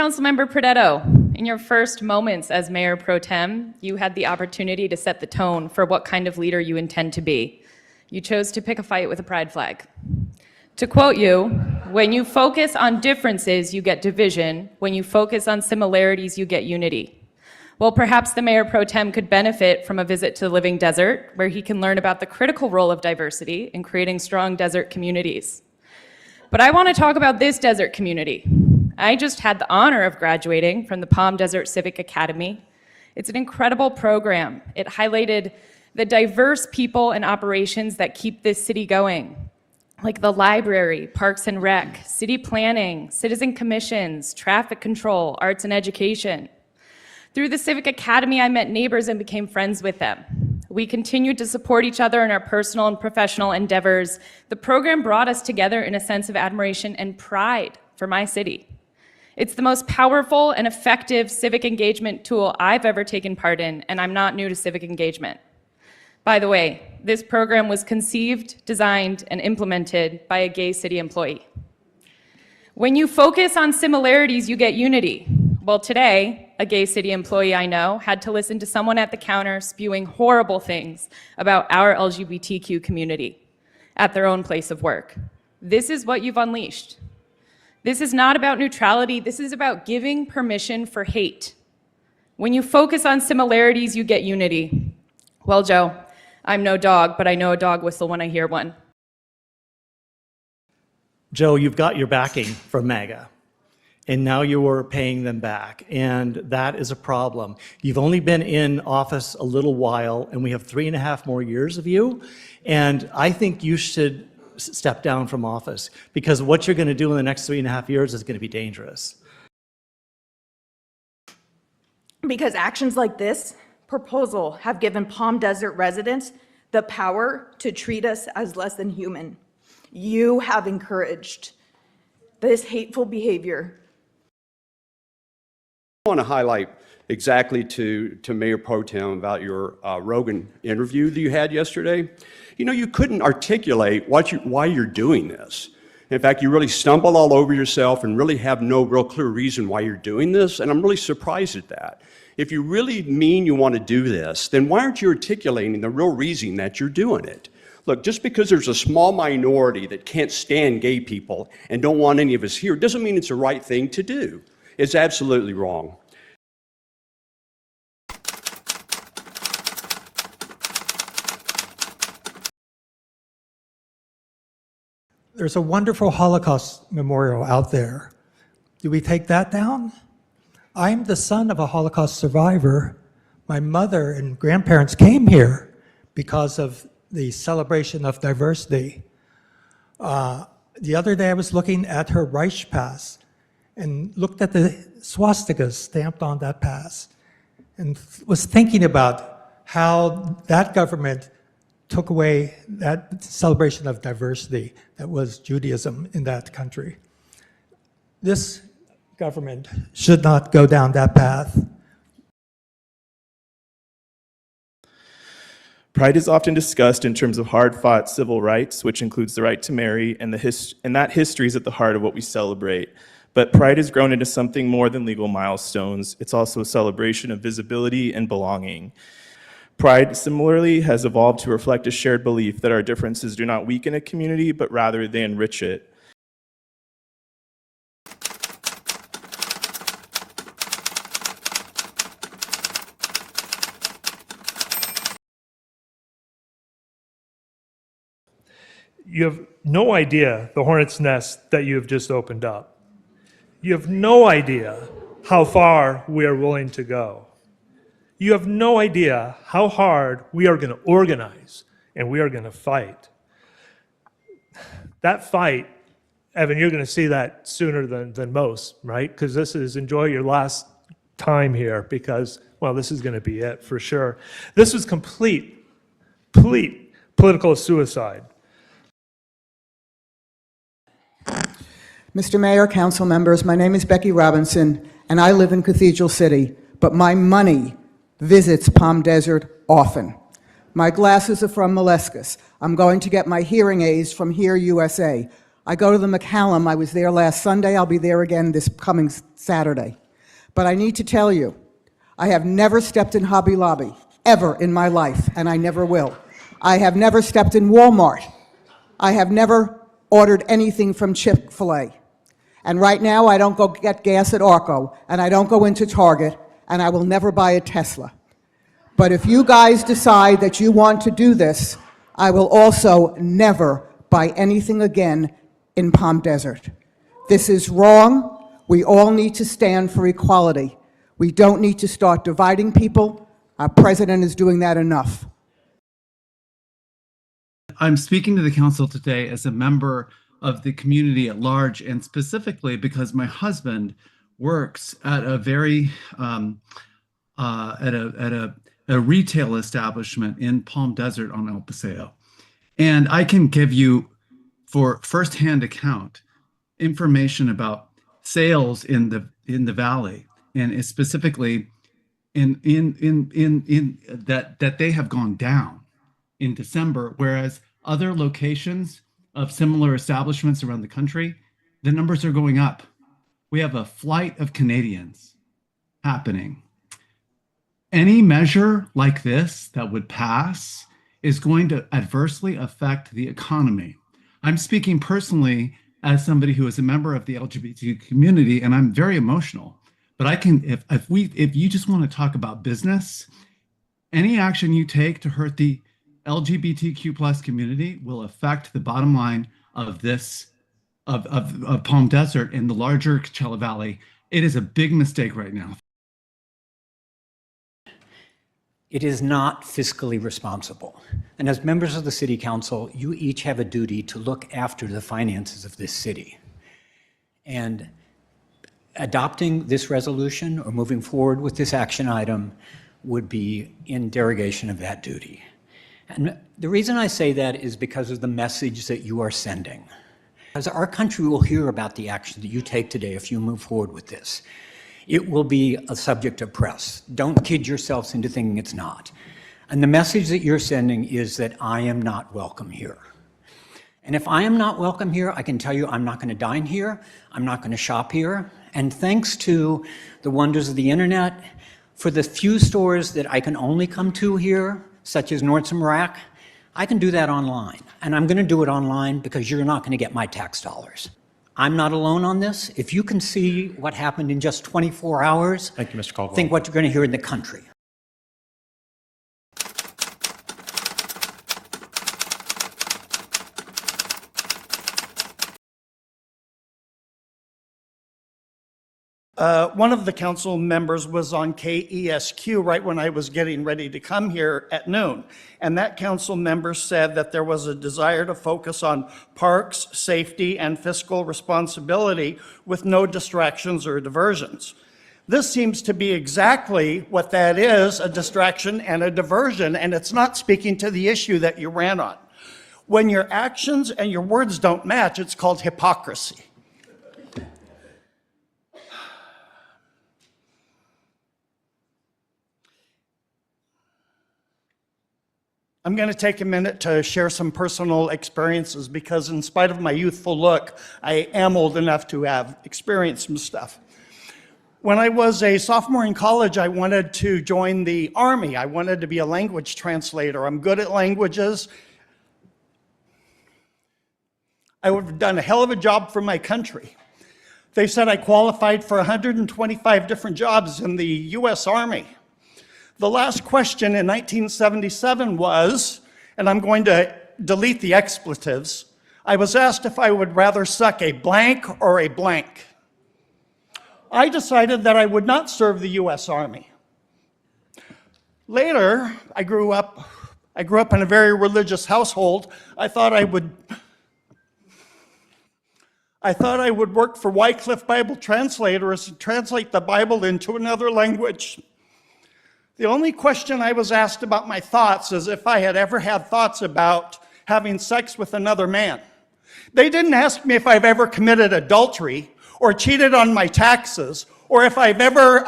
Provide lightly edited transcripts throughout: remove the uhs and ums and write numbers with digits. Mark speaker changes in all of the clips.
Speaker 1: Councilmember Pradetto, in your first moments as Mayor Pro-Tem, you had the opportunity to set the tone for what kind of leader you intend to be. You chose to pick a fight with a pride flag. To quote you, when you focus on differences, you get division. When you focus on similarities, you get unity. Well, perhaps the Mayor Pro-Tem could benefit from a visit to the Living Desert, where he can learn about the critical role of diversity in creating strong desert communities. But I want to talk about this desert community. I just had the honor of graduating from the Palm Desert Civic Academy. It's an incredible program. It highlighted the diverse people and operations that keep this city going, like the library, parks and rec, city planning, citizen commissions, traffic control, arts and education. Through the Civic Academy, I met neighbors and became friends with them. We continued to support each other in our personal and professional endeavors. The program brought us together in a sense of admiration and pride for my city. It's the most powerful and effective civic engagement tool I've ever taken part in, and I'm not new to civic engagement. By the way, this program was conceived, designed, and implemented by a gay city employee. When you focus on similarities, you get unity. Well, today, a gay city employee I know had to listen to someone at the counter spewing horrible things about our LGBTQ community at their own place of work. This is what you've unleashed. This is not about neutrality. This is about giving permission for hate. When you focus on similarities, you get unity. Well, Joe, I'm no dog, but I know a dog whistle when I hear one.
Speaker 2: Joe, you've got your backing from MAGA, and now you're paying them back, and that is a problem. You've only been in office a little while, and we have 3.5 more years of you, and I think you should step down from office, because what you're going to do in the next 3.5 years is going to be dangerous.
Speaker 3: Because actions like this proposal have given Palm Desert residents the power to treat us as less than human. You have encouraged this hateful behavior.
Speaker 4: I want to highlight exactly to Mayor Pro-Tem about your Rogan interview that you had yesterday. You know, you couldn't articulate why you're doing this. In fact, you really stumble all over yourself and really have no real clear reason why you're doing this, and I'm really surprised at that. If you really mean you want to do this, then why aren't you articulating the real reason that you're doing it? Look, just because there's a small minority that can't stand gay people and don't want any of us here doesn't mean it's the right thing to do. It's absolutely wrong.
Speaker 5: There's a wonderful Holocaust memorial out there. Do we take that down? I'm the son of a Holocaust survivor. My mother and grandparents came here because of the celebration of diversity. The other day I was looking at her Reich pass and looked at the swastikas stamped on that pass and was thinking about how that government took away that celebration of diversity that was Judaism in that country. This government should not go down that path.
Speaker 6: Pride is often discussed in terms of hard-fought civil rights, which includes the right to marry, and that history is at the heart of what we celebrate. But pride has grown into something more than legal milestones. It's also a celebration of visibility and belonging. Pride, similarly, has evolved to reflect a shared belief that our differences do not weaken a community, but rather they enrich it.
Speaker 7: You have no idea the hornet's nest that you have just opened up. You have no idea how far we are willing to go. You have no idea how hard we are going to organize and we are going to fight. That fight, Evan, you're going to see that sooner than most, right? Because this is enjoy your last time here because, well, this is going to be it for sure. This was complete political suicide.
Speaker 8: Mr. Mayor, council members, my name is Becky Robinson, and I live in Cathedral City, but my money visits Palm Desert often. My glasses are from Moleskis. I'm going to get my hearing aids from Here USA. I go to the McCallum. I was there last Sunday. I'll be there again this coming Saturday. But I need to tell you, I have never stepped in Hobby Lobby, ever in my life, and I never will. I have never stepped in Walmart. I have never ordered anything from Chick-fil-A. And right now, I don't go get gas at Arco, and I don't go into Target, and I will never buy a Tesla. But if you guys decide that you want to do this, I will also never buy anything again in Palm Desert. This is wrong. We all need to stand for equality. We don't need to start dividing people. Our president is doing that enough.
Speaker 9: I'm speaking to the council today as a member of the community at large, and specifically because my husband works at a very a retail establishment in Palm Desert on El Paseo, and I can give you, for firsthand account, information about sales in the valley, and specifically in that they have gone down in December, whereas other locations of similar establishments around the country, the numbers are going up. We have a flight of Canadians happening. Any measure like this that would pass is going to adversely affect the economy. I'm speaking personally as somebody who is a member of the LGBTQ community, and I'm very emotional. But I can, if you just want to talk about business, any action you take to hurt the LGBTQ plus community will affect the bottom line of this, of Palm Desert and the larger Coachella Valley. It is a big mistake right now.
Speaker 10: It is not fiscally responsible. And as members of the City Council, you each have a duty to look after the finances of this city. And adopting this resolution or moving forward with this action item would be in derogation of that duty. And the reason I say that is because of the message that you are sending. As our country will hear about the action that you take today if you move forward with this. It will be a subject of press. Don't kid yourselves into thinking it's not. And the message that you're sending is that I am not welcome here. And if I am not welcome here, I can tell you I'm not going to dine here, I'm not going to shop here. And thanks to the wonders of the internet, for the few stores that I can only come to here, such as Nordstrom Rack, I can do that online. And I'm going to do it online because you're not going to get my tax dollars. I'm not alone on this. If you can see what happened in just 24 hours,
Speaker 11: Thank you, Mr. Caldwell.
Speaker 10: think what you're going to hear in the country.
Speaker 12: One of the council members was on KESQ right when I was getting ready to come here at noon. And that council member said that there was a desire to focus on parks, safety, and fiscal responsibility with no distractions or diversions. This seems to be exactly what that is, a distraction and a diversion, and it's not speaking to the issue that you ran on. When your actions and your words don't match, it's called hypocrisy. I'm going to take a minute to share some personal experiences because in spite of my youthful look, I am old enough to have experienced some stuff. When I was a sophomore in college, I wanted to join the Army. I wanted to be a language translator. I'm good at languages. I would have done a hell of a job for my country. They said I qualified for 125 different jobs in the U.S. Army. The last question in 1977 was, and I'm going to delete the expletives, I was asked if I would rather suck a blank or a blank. I decided that I would not serve the U.S. Army. Later, I grew up in a very religious household. I thought I would work for Wycliffe Bible translators and translate the Bible into another language. The only question I was asked about my thoughts is if I had ever had thoughts about having sex with another man. They didn't ask me if I've ever committed adultery or cheated on my taxes or if I've ever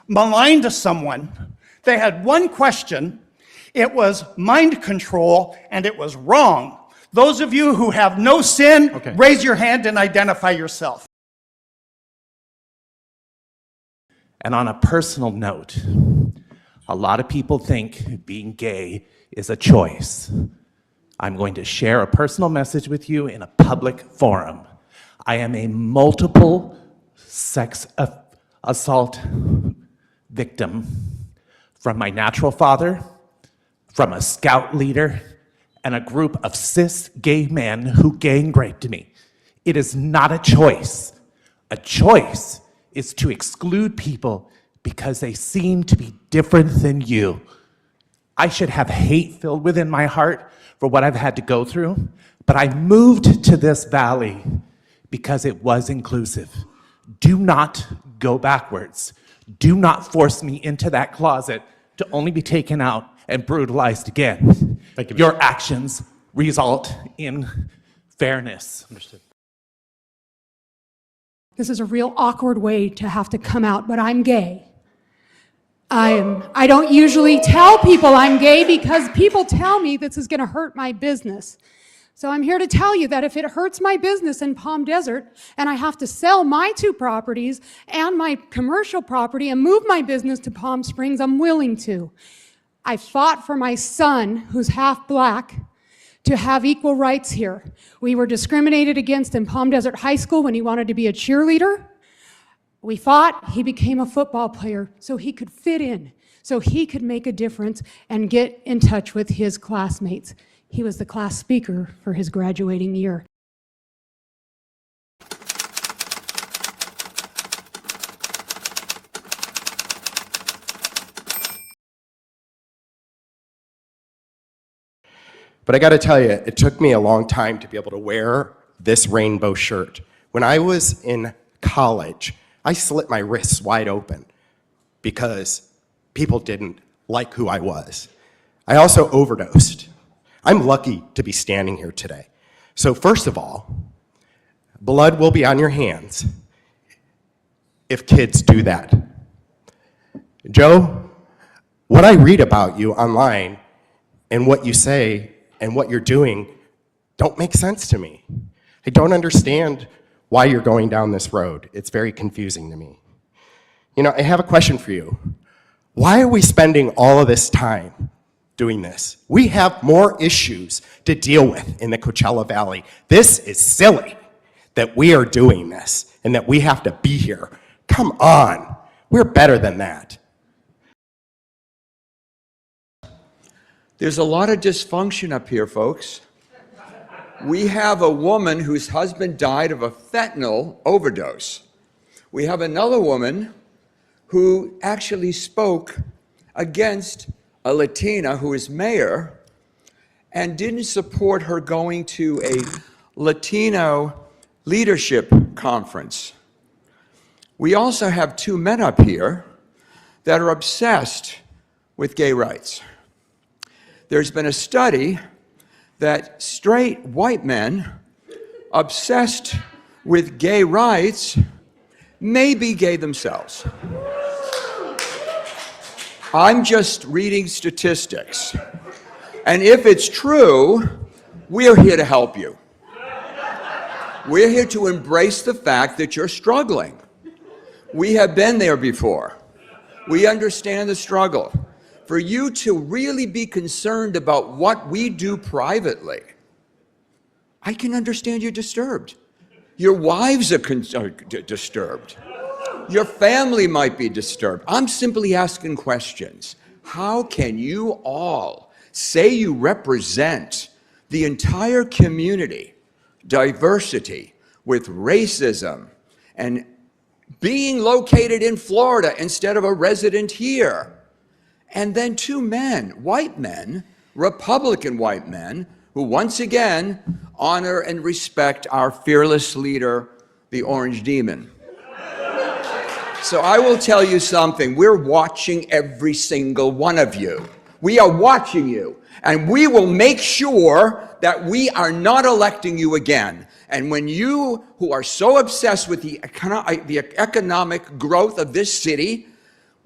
Speaker 12: maligned someone. They had one question. It was mind control, and it was wrong. Those of you who have no sin, raise your hand and identify yourself.
Speaker 11: And on a personal note, a lot of people think being gay is a choice. I'm going to share a personal message with you in a public forum. I am a multiple sex assault victim from my natural father, from a scout leader, and a group of cis gay men who gang raped me. It is not a choice. A choice is to exclude people because they seem to be different than you. I should have hate filled within my heart for what I've had to go through, but I moved to this valley because it was inclusive. Do not go backwards. Do not force me into that closet to only be taken out and brutalized again.
Speaker 2: Thank you.
Speaker 11: Your actions result in fairness.
Speaker 2: Understood.
Speaker 13: This is a real awkward way to have to come out, but I'm gay. I don't usually tell people I'm gay because people tell me this is going to hurt my business. So I'm here to tell you that if it hurts my business in Palm Desert and I have to sell my 2 properties and my commercial property and move my business to Palm Springs, I'm willing to. I fought for my son, who's half black, to have equal rights here. We were discriminated against in Palm Desert High School when he wanted to be a cheerleader. We fought, he became a football player so he could fit in, so he could make a difference and get in touch with his classmates. He was the class speaker for his graduating year.
Speaker 14: But I got to tell you, it took me a long time to be able to wear this rainbow shirt. When I was in college, I slit my wrists wide open because people didn't like who I was. I also overdosed. I'm lucky to be standing here today. So first of all, blood will be on your hands if kids do that. Joe, what I read about you online and what you say and what you're doing don't make sense to me. I don't understand why you're going down this road. It's very confusing to me. You know, I have a question for you. Why are we spending all of this time doing this? We have more issues to deal with in the Coachella Valley. This is silly that we are doing this and that we have to be here. Come on, we're better than that.
Speaker 15: There's a lot of dysfunction up here, folks. We have a woman whose husband died of a fentanyl overdose. We have another woman who actually spoke against a Latina who is mayor and didn't support her going to a Latino leadership conference. We also have 2 men up here that are obsessed with gay rights. There's been a study that straight white men obsessed with gay rights may be gay themselves. I'm just reading statistics. And if it's true, we're here to help you. We're here to embrace the fact that you're struggling. We have been there before. We understand the struggle. For you to really be concerned about what we do privately, I can understand you're disturbed. Your wives are disturbed. Your family might be disturbed. I'm simply asking questions. How can you all say you represent the entire community, diversity, with racism, and being located in Florida instead of a resident here? And then 2 men, white men, Republican white men, who once again honor and respect our fearless leader, the Orange Demon. So I will tell you something, we're watching every single one of you. We are watching you, and we will make sure that we are not electing you again. And when you, who are so obsessed with the economic growth of this city,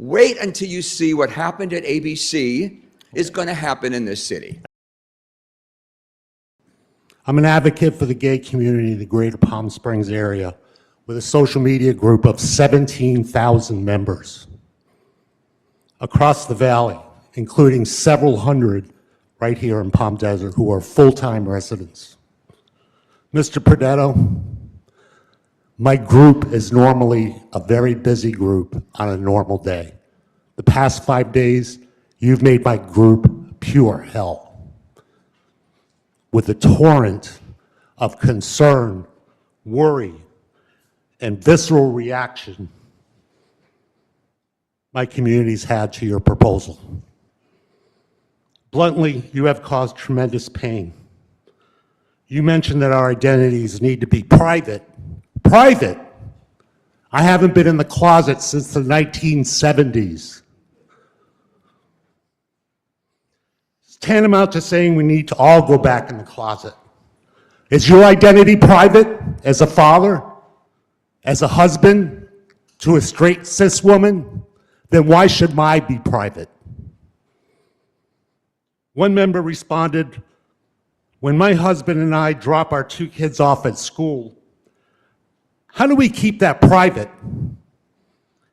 Speaker 15: wait until you see what happened at ABC is going to happen in this city.
Speaker 16: I'm an advocate for the gay community in the greater Palm Springs area with a social media group of 17,000 members across the valley, including several hundred right here in Palm Desert who are full-time residents. Mr. Pradetto, my group is normally a very busy group on a normal day. The past 5 days, you've made my group pure hell. With a torrent of concern, worry, and visceral reaction my community's had to your proposal. Bluntly, you have caused tremendous pain. You mentioned that our identities need to be private. Private? I haven't been in the closet since the 1970s. It's tantamount to saying we need to all go back in the closet. Is your identity private as a father, as a husband to a straight cis woman? Then why should mine be private? One member responded, when my husband and I drop our 2 kids off at school, how do we keep that private?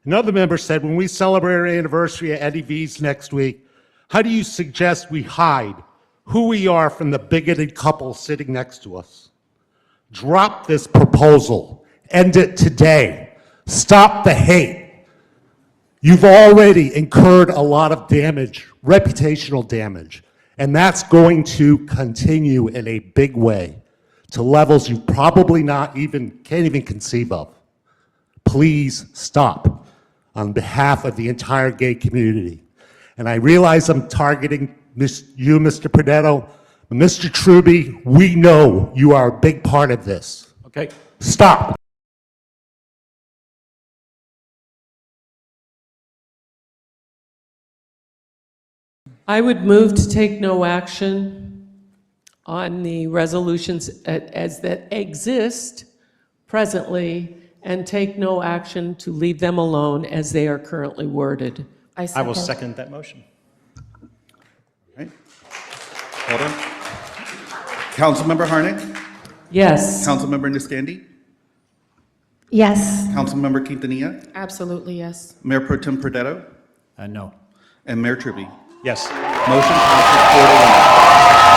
Speaker 16: Another member said, when we celebrate our anniversary at Eddie V's next week, how do you suggest we hide who we are from the bigoted couple sitting next to us? Drop this proposal. End it today. Stop the hate. You've already incurred a lot of damage, reputational damage, and that's going to continue in a big way to levels you probably can't even conceive of. Please stop on behalf of the entire gay community. And I realize I'm targeting you, Mr. Pradetto, but Mr. Truby, we know you are a big part of this. Okay? Stop.
Speaker 17: I would move to take no action on the resolutions as that exist presently and take no action to leave them alone as they are currently worded.
Speaker 18: I will second that motion.
Speaker 19: Right. Hold on. Councilmember Harnick?
Speaker 17: Yes.
Speaker 19: Councilmember Niscandy?
Speaker 20: Yes.
Speaker 19: Councilmember Quintanilla?
Speaker 1: Absolutely, yes.
Speaker 19: Mayor Pro-Tem Pradetto?
Speaker 10: No.
Speaker 19: And Mayor Truby?
Speaker 18: Yes.
Speaker 19: Motion passes 4-1.